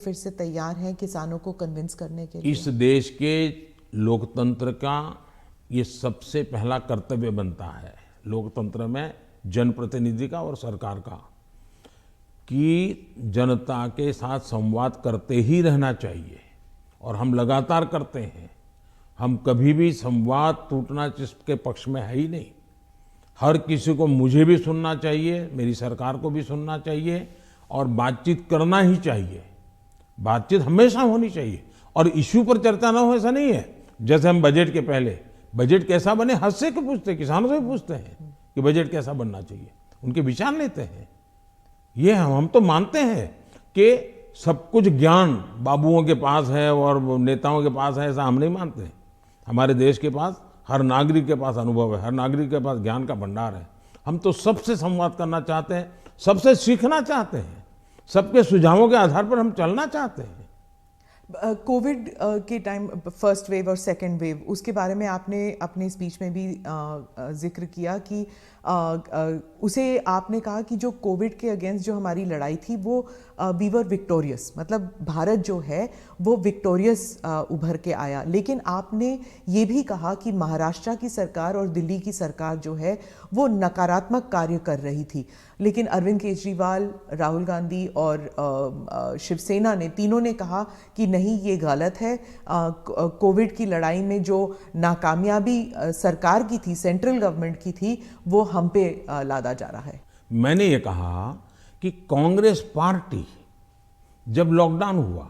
फिर से तैयार हैं किसानों को कन्विंस करने के लिए? इस देश के लोकतंत्र का ये सबसे पहला कर्तव्य बनता है, लोकतंत्र में जनप्रतिनिधि का और सरकार का, कि जनता के साथ संवाद करते ही रहना चाहिए। और हम लगातार करते हैं। हम कभी भी संवाद टूटना जिसके पक्ष में है ही नहीं। हर किसी को, मुझे भी सुनना चाहिए, मेरी सरकार को भी सुनना चाहिए और बातचीत करना ही चाहिए। बातचीत हमेशा होनी चाहिए और इश्यू पर चर्चा ना हो ऐसा नहीं है। जैसे हम बजट के पहले बजट कैसा बने हद से क्यों पूछते हैं, किसानों से भी पूछते हैं कि बजट कैसा बनना चाहिए, उनके विचार लेते हैं। ये हम तो मानते हैं कि सब कुछ ज्ञान बाबुओं के पास है और नेताओं के पास है, ऐसा हम नहीं मानते हैं। हमारे देश के पास, हर नागरिक के पास अनुभव है, हर नागरिक के पास ज्ञान का भंडार है। हम तो सबसे संवाद करना चाहते हैं, सबसे सीखना चाहते हैं, सबके सुझावों के आधार पर हम चलना चाहते हैं। कोविड के टाइम फर्स्ट वेव और सेकंड वेव, उसके बारे में आपने अपने स्पीच में भी जिक्र किया कि उसे आपने कहा कि जो कोविड के अगेंस्ट जो हमारी लड़ाई थी वो वी वर विक्टोरियस, मतलब भारत जो है वो विक्टोरियस उभर के आया। लेकिन आपने ये भी कहा कि महाराष्ट्र की सरकार और दिल्ली की सरकार जो है वो नकारात्मक कार्य कर रही थी। लेकिन अरविंद केजरीवाल, राहुल गांधी और शिवसेना ने, तीनों ने कहा कि नहीं, ये गलत है। कोविड की लड़ाई में जो नाकामयाबी सरकार की थी, सेंट्रल गवर्नमेंट की थी, वो हम पे लादा जा रहा है। मैंने ये कहा कि कांग्रेस पार्टी, जब लॉकडाउन हुआ,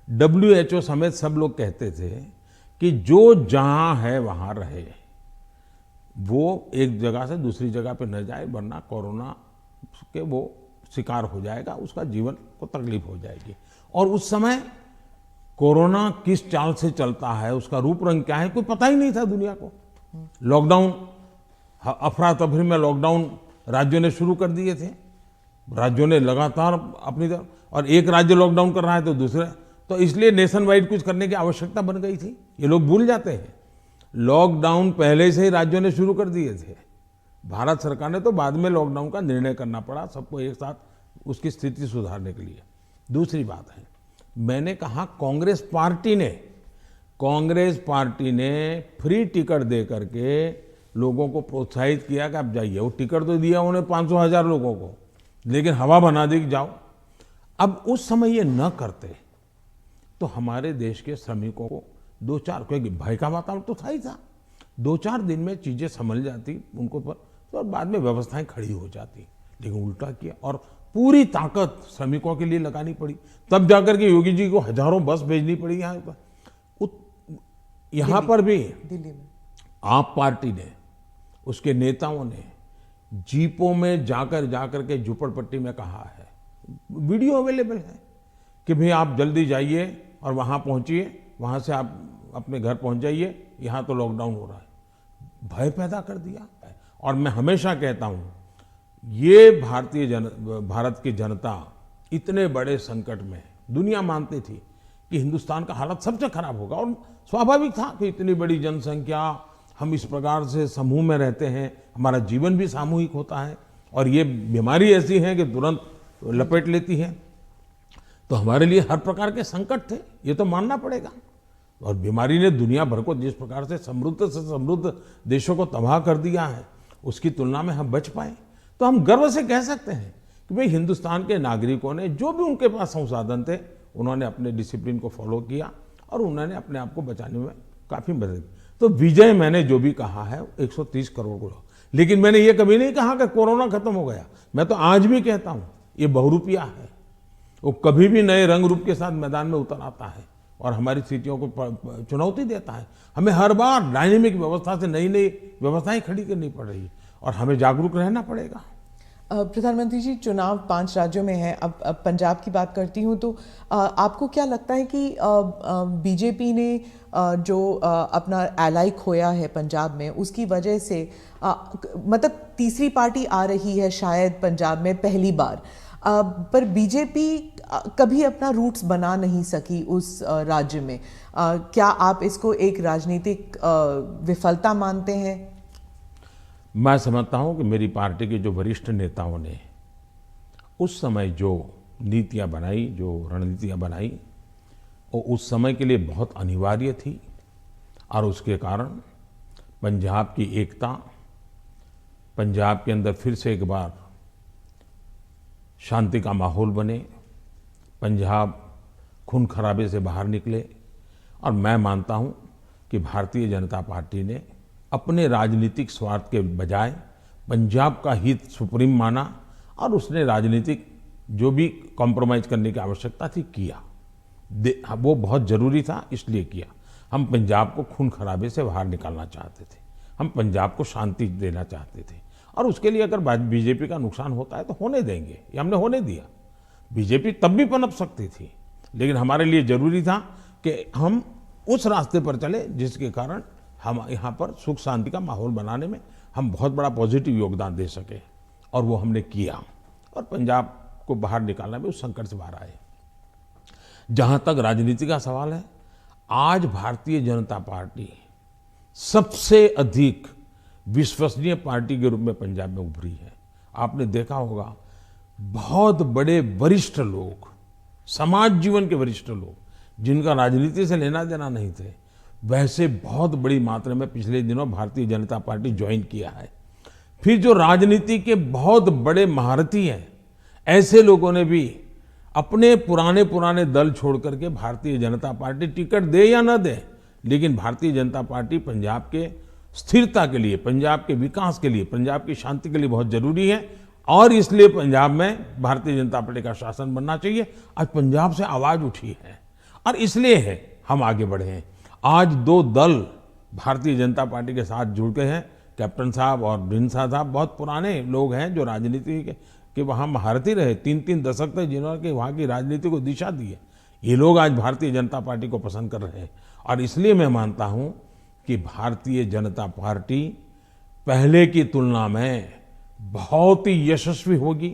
WHO समेत सब लोग कहते थे कि जो जहां है वहां रहे, वो एक जगह से दूसरी जगह पे न जाए, वरना कोरोना के वो शिकार हो जाएगा, उसका जीवन को तकलीफ हो जाएगी। और उस समय कोरोना किस चाल से चलता है, उसका रूप रंग क्या है, कोई पता ही नहीं था दुनिया को। लॉकडाउन, अफरा तफरी में लॉकडाउन राज्यों ने शुरू कर दिए थे। राज्यों ने लगातार अपनी तरफ, और एक राज्य लॉकडाउन कर रहा है तो दूसरे, तो इसलिए नेशन वाइड कुछ करने की आवश्यकता बन गई थी। ये लोग भूल जाते हैं, लॉकडाउन पहले से ही राज्यों ने शुरू कर दिए थे। भारत सरकार ने तो बाद में लॉकडाउन का निर्णय करना पड़ा सबको एक साथ उसकी स्थिति सुधारने के लिए। दूसरी बात है, मैंने कहा कांग्रेस पार्टी ने फ्री टिकट दे करके लोगों को प्रोत्साहित किया कि आप जाइए। वो टिकट तो दिया उन्हें 500,000 लोगों को, लेकिन हवा बना दी कि जाओ। अब उस समय ये न करते तो हमारे देश के श्रमिकों को दो चार, क्योंकि भय का वातावरण तो था ही था, 2-4 दिन में चीजें संभल जाती उनको पर, तो बाद में व्यवस्थाएं खड़ी हो जाती। लेकिन उल्टा किया और पूरी ताकत श्रमिकों के लिए लगानी पड़ी। तब जाकर के योगी जी को हजारों बस भेजनी पड़ी यहाँ पर। पर भी दिल्ली में आप पार्टी ने, उसके नेताओं ने जीपों में जाकर के झुपड़पट्टी में कहा है, वीडियो अवेलेबल है, कि भाई आप जल्दी जाइए और वहां पहुंचिए, वहां से आप अपने घर पहुंच जाइए, यहां तो लॉकडाउन हो रहा है। भय पैदा कर दिया। और मैं हमेशा कहता हूं, ये भारत की जनता इतने बड़े संकट में, दुनिया मानती थी कि हिंदुस्तान का हालत सबसे खराब होगा, और स्वाभाविक था कि इतनी बड़ी जनसंख्या, हम इस प्रकार से समूह में रहते हैं, हमारा जीवन भी सामूहिक होता है, और ये बीमारी ऐसी है कि तुरंत लपेट लेती है, तो हमारे लिए हर प्रकार के संकट थे, ये तो मानना पड़ेगा। और बीमारी ने दुनिया भर को जिस प्रकार से समृद्ध देशों को तबाह कर दिया है, उसकी तुलना में हम बच पाए, तो हम गर्व से कह सकते हैं कि भाई हिंदुस्तान के नागरिकों ने, जो भी उनके पास संसाधन थे, उन्होंने अपने डिसिप्लिन को फॉलो किया और उन्होंने अपने आप को बचाने में काफी मदद की। तो विजय, मैंने जो भी कहा है 130 करोड़ को, लेकिन मैंने ये कभी नहीं कहा कि कोरोना खत्म हो गया। मैं तो आज भी कहता हूं, ये बहुरूपिया है, वो कभी भी नए रंग रूप के साथ मैदान में उतर आता है और हमारी स्थितियों को चुनौती देता है। हमें हर बार डायनेमिक व्यवस्था से नई नई व्यवस्थाएं खड़ी करनी पड़ रही है और हमें जागरूक रहना पड़ेगा। प्रधानमंत्री जी, चुनाव 5 राज्यों में है। अब पंजाब की बात करती हूँ, तो आपको क्या लगता है कि बीजेपी ने जो अपना एलाई खोया है पंजाब में, उसकी वजह से, मतलब तीसरी पार्टी आ रही है शायद पंजाब में पहली बार, पर बीजेपी कभी अपना रूट्स बना नहीं सकी उस राज्य में। क्या आप इसको एक राजनीतिक विफलता मानते हैं? मैं समझता हूं कि मेरी पार्टी के जो वरिष्ठ नेताओं ने उस समय जो नीतियां बनाई, जो रणनीतियां बनाई, वो उस समय के लिए बहुत अनिवार्य थी और उसके कारण पंजाब की एकता, पंजाब के अंदर फिर से एक बार शांति का माहौल बने, पंजाब खून खराबे से बाहर निकले। और मैं मानता हूं कि भारतीय जनता पार्टी ने अपने राजनीतिक स्वार्थ के बजाय पंजाब का हित सुप्रीम माना और उसने राजनीतिक जो भी कॉम्प्रोमाइज करने की आवश्यकता थी किया। वो बहुत जरूरी था, इसलिए किया। हम पंजाब को खून खराबे से बाहर निकालना चाहते थे, हम पंजाब को शांति देना चाहते थे और उसके लिए अगर बीजेपी का नुकसान होता है तो होने देंगे, ये हमने होने दिया। बीजेपी तब भी पनप सकती थी, लेकिन हमारे लिए जरूरी था कि हम उस रास्ते पर चले जिसके कारण हम यहाँ पर सुख शांति का माहौल बनाने में हम बहुत बड़ा पॉजिटिव योगदान दे सके, और वो हमने किया और पंजाब को बाहर निकालने में उस संकट से बाहर आए। जहां तक राजनीति का सवाल है, आज भारतीय जनता पार्टी सबसे अधिक विश्वसनीय पार्टी के रूप में पंजाब में उभरी है। आपने देखा होगा बहुत बड़े वरिष्ठ लोग, समाज जीवन के वरिष्ठ लोग जिनका राजनीति से लेना देना नहीं थे, वैसे बहुत बड़ी मात्रा में पिछले दिनों भारतीय जनता पार्टी ज्वाइन किया है। फिर जो राजनीति के बहुत बड़े महारथी हैं, ऐसे लोगों ने भी अपने पुराने दल छोड़ करके भारतीय जनता पार्टी, टिकट दे या न दे, लेकिन भारतीय जनता पार्टी पंजाब के स्थिरता के लिए, पंजाब के विकास के लिए, पंजाब की शांति के लिए बहुत जरूरी है और इसलिए पंजाब में भारतीय जनता पार्टी का शासन बनना चाहिए। आज पंजाब से आवाज उठी है और इसलिए है हम आगे बढ़े हैं। आज दो दल भारतीय जनता पार्टी के साथ जुड़ गए हैं। कैप्टन साहब और ढींडसा साहब बहुत पुराने लोग हैं जो राजनीति के वहाँ महारथी रहे, 3-3 दशक तक जिन्होंने वहाँ की राजनीति को दिशा दी है। ये लोग आज भारतीय जनता पार्टी को पसंद कर रहे हैं और इसलिए मैं मानता हूँ कि भारतीय जनता पार्टी पहले की तुलना में बहुत ही यशस्वी होगी।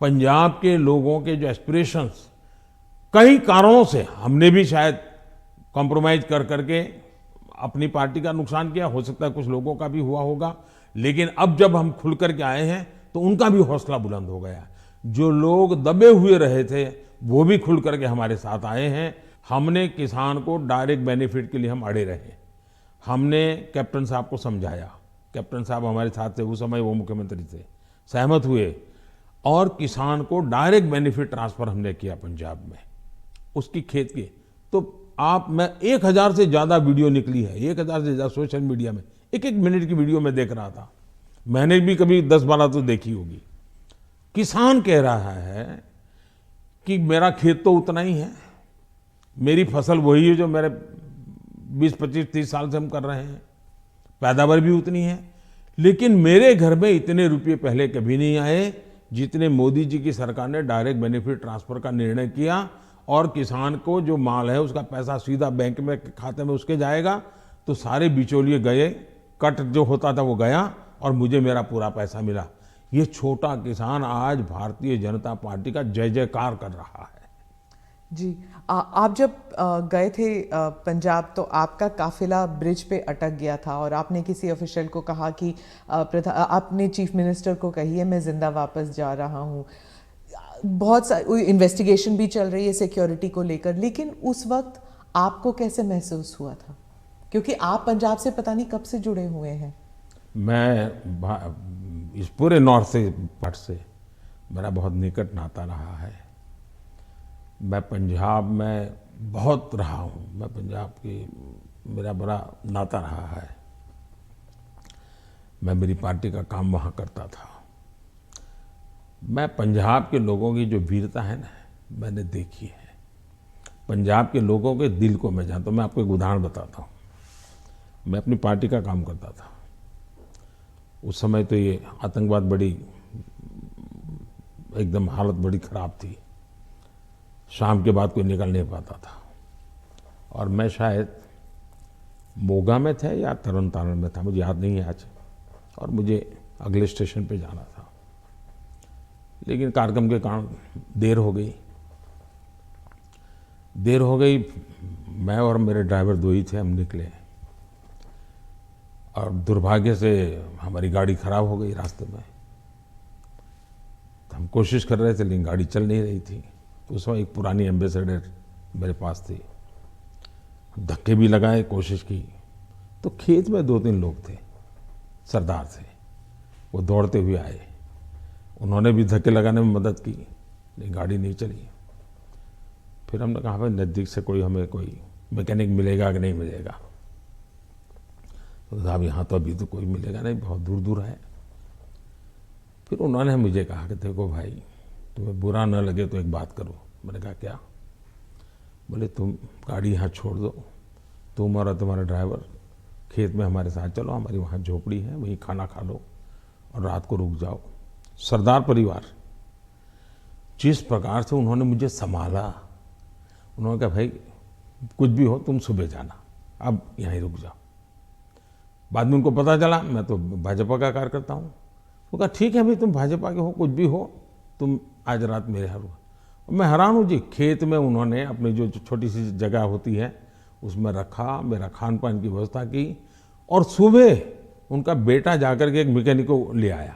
पंजाब के लोगों के जो एस्पिरेशंस, कई कारणों से हमने भी शायद कॉम्प्रोमाइज कर करके अपनी पार्टी का नुकसान किया, हो सकता है कुछ लोगों का भी हुआ होगा, लेकिन अब जब हम खुल करके आए हैं तो उनका भी हौसला बुलंद हो गया। जो लोग दबे हुए रहे थे वो भी खुल करके हमारे साथ आए हैं। हमने किसान को डायरेक्ट बेनिफिट के लिए हम अड़े रहे, हमने कैप्टन साहब को समझाया, कैप्टन साहब हमारे साथ थे, उस समय वो मुख्यमंत्री थे, सहमत हुए और किसान को डायरेक्ट बेनिफिट ट्रांसफर हमने किया पंजाब में उसकी खेत की। तो मैं 1000 से ज्यादा वीडियो निकली है, 1000 से ज्यादा सोशल मीडिया में, एक मिनट की वीडियो में देख रहा था, मैंने भी कभी 10-12 तो देखी होगी। किसान कह रहा है कि मेरा खेत तो उतना ही है, मेरी फसल वही है जो मेरे 20-25-30 साल से हम कर रहे हैं, पैदावार भी उतनी है, लेकिन मेरे घर में इतने रुपये पहले कभी नहीं आए जितने मोदी जी की सरकार ने डायरेक्ट बेनिफिट ट्रांसफर का निर्णय किया और किसान को जो माल है उसका पैसा सीधा बैंक में खाते में उसके जाएगा। तो सारे बिचौलिए गए, कट जो होता था वो गया और मुझे मेरा पूरा पैसा मिला। ये छोटा किसान आज भारतीय जनता पार्टी का जय जयकार कर रहा है। जी, आप जब गए थे पंजाब तो आपका काफिला ब्रिज पे अटक गया था और आपने किसी ऑफिशियल को कहा कि आपने चीफ मिनिस्टर को कही है मैं जिंदा वापस जा रहा हूँ। बहुत सारी इन्वेस्टिगेशन भी चल रही है सिक्योरिटी को लेकर, लेकिन उस वक्त आपको कैसे महसूस हुआ था, क्योंकि आप पंजाब से पता नहीं कब से जुड़े हुए हैं? मैं इस पूरे नॉर्थ से पार्ट से मेरा बहुत निकट नाता रहा है। मैं पंजाब में बहुत रहा हूँ, मैं पंजाब की मेरा बड़ा नाता रहा है। मैं मेरी पार्टी का काम वहाँ करता था। मैं पंजाब के लोगों की जो वीरता है ना, मैंने देखी है। पंजाब के लोगों के दिल को मैं जानता हूँ। मैं आपको एक उदाहरण बताता हूँ। मैं अपनी पार्टी का काम करता था, उस समय तो ये आतंकवाद बड़ी एकदम हालत बड़ी खराब थी, शाम के बाद कोई निकल नहीं पाता था और मैं शायद मोगा में था या तरन तारण में था, मुझे याद नहीं है आज, और मुझे अगले स्टेशन पे जाना था, लेकिन कार्यक्रम के कारण देर हो गई। मैं और मेरे ड्राइवर दो ही थे, हम निकले और दुर्भाग्य से हमारी गाड़ी खराब हो गई रास्ते में। तो हम कोशिश कर रहे थे लेकिन गाड़ी चल नहीं रही थी। उस समय एक पुरानी एम्बेसडर मेरे पास थी, धक्के भी लगाए, कोशिश की। तो खेत में 2-3 लोग थे, सरदार थे, वो दौड़ते हुए आए। उन्होंने भी धक्के लगाने में मदद की लेकिन गाड़ी नहीं चली। फिर हमने कहा भाई नज़दीक से हमें कोई मैकेनिक मिलेगा कि नहीं मिलेगा। तो साहब यहाँ तो अभी तो कोई मिलेगा नहीं, बहुत दूर दूर है। फिर उन्होंने मुझे कहा कि देखो भाई, तुम्हें बुरा न लगे तो एक बात करो। मैंने कहा क्या? बोले तुम गाड़ी यहाँ छोड़ दो, तुम और तुम्हारा ड्राइवर खेत में हमारे साथ चलो, हमारी वहाँ झोपड़ी है, वहीं खाना खा लो और रात को रुक जाओ। सरदार परिवार, जिस प्रकार से उन्होंने मुझे संभाला, उन्होंने कहा भाई कुछ भी हो तुम सुबह जाना, अब यहीं रुक जाओ। बाद में उनको पता चला मैं तो भाजपा का कार्यकर्ता हूँ। वो कहा ठीक है भाई, तुम भाजपा के हो, कुछ भी हो, तुम आज रात मेरे यहाँ रुको। मैं हैरान हूँ जी, खेत में उन्होंने अपनी जो छोटी सी जगह होती है उसमें रखा, मेरा खान पान की व्यवस्था की, और सुबह उनका बेटा जाकर के एक मैकेनिक को ले आया,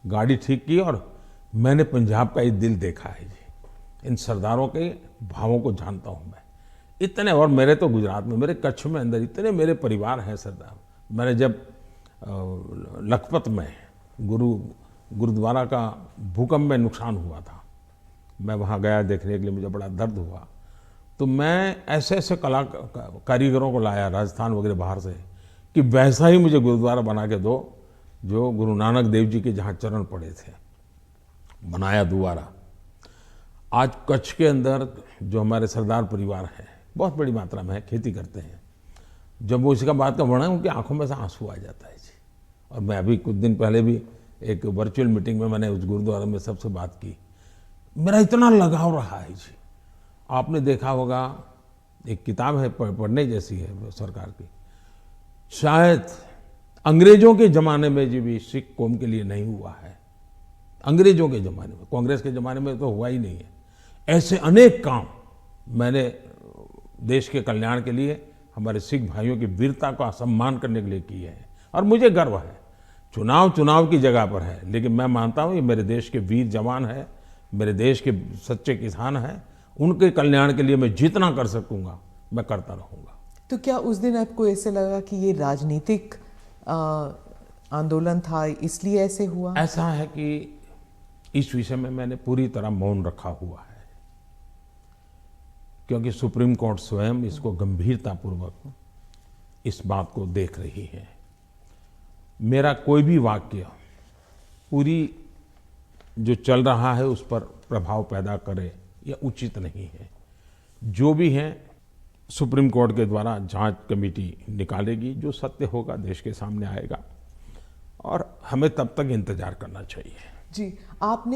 गाड़ी ठीक की। और मैंने पंजाब का ये दिल देखा है जी, इन सरदारों के भावों को जानता हूँ मैं इतने। और मेरे तो गुजरात में, मेरे कच्छ में अंदर इतने मेरे परिवार हैं सरदार। मैंने जब लखपत में गुरुद्वारा का भूकंप में नुकसान हुआ था, मैं वहाँ गया देखने के लिए, मुझे बड़ा दर्द हुआ। तो मैं ऐसे ऐसे कारीगरों को लाया राजस्थान वगैरह बाहर से कि वैसा ही मुझे गुरुद्वारा बना के दो जो गुरु नानक देव जी के जहाँ चरण पड़े थे, बनाया दोबारा। आज कच्छ के अंदर जो हमारे सरदार परिवार है, बहुत बड़ी मात्रा में है, खेती करते हैं। जब वो इसका बात का वर्णन, उनकी आंखों में से आंसू आ जाता है जी। और मैं अभी कुछ दिन पहले भी एक वर्चुअल मीटिंग में मैंने उस गुरुद्वारा में सबसे बात की, मेरा इतना लगाव रहा है जी। आपने देखा होगा, एक किताब है पढ़ने जैसी है सरकार की, शायद अंग्रेजों के ज़माने में जी भी सिख कौम के लिए नहीं हुआ है। अंग्रेजों के ज़माने में, कांग्रेस के ज़माने में तो हुआ ही नहीं है। ऐसे अनेक काम मैंने देश के कल्याण के लिए, हमारे सिख भाइयों की वीरता का सम्मान करने के लिए किए हैं। और मुझे गर्व है, चुनाव की जगह पर है, लेकिन मैं मानता हूँ ये मेरे देश के वीर जवान हैं, मेरे देश के सच्चे किसान हैं, उनके कल्याण के लिए मैं जितना कर सकूँगा मैं करता रहूँगा। तो क्या उस दिन आपको ऐसे लगा कि ये राजनीतिक आंदोलन था इसलिए ऐसे हुआ? ऐसा है कि इस विषय में मैंने पूरी तरह मौन रखा हुआ है, क्योंकि सुप्रीम कोर्ट स्वयं इसको गंभीरतापूर्वक इस बात को देख रही है। मेरा कोई भी वाक्य पूरी जो चल रहा है उस पर प्रभाव पैदा करे यह उचित नहीं है। जो भी है सुप्रीम कोर्ट के द्वारा जांच कमेटी निकालेगी, जो सत्य होगा देश के सामने आएगा, और हमें तब तक इंतजार करना चाहिए। जी, आपने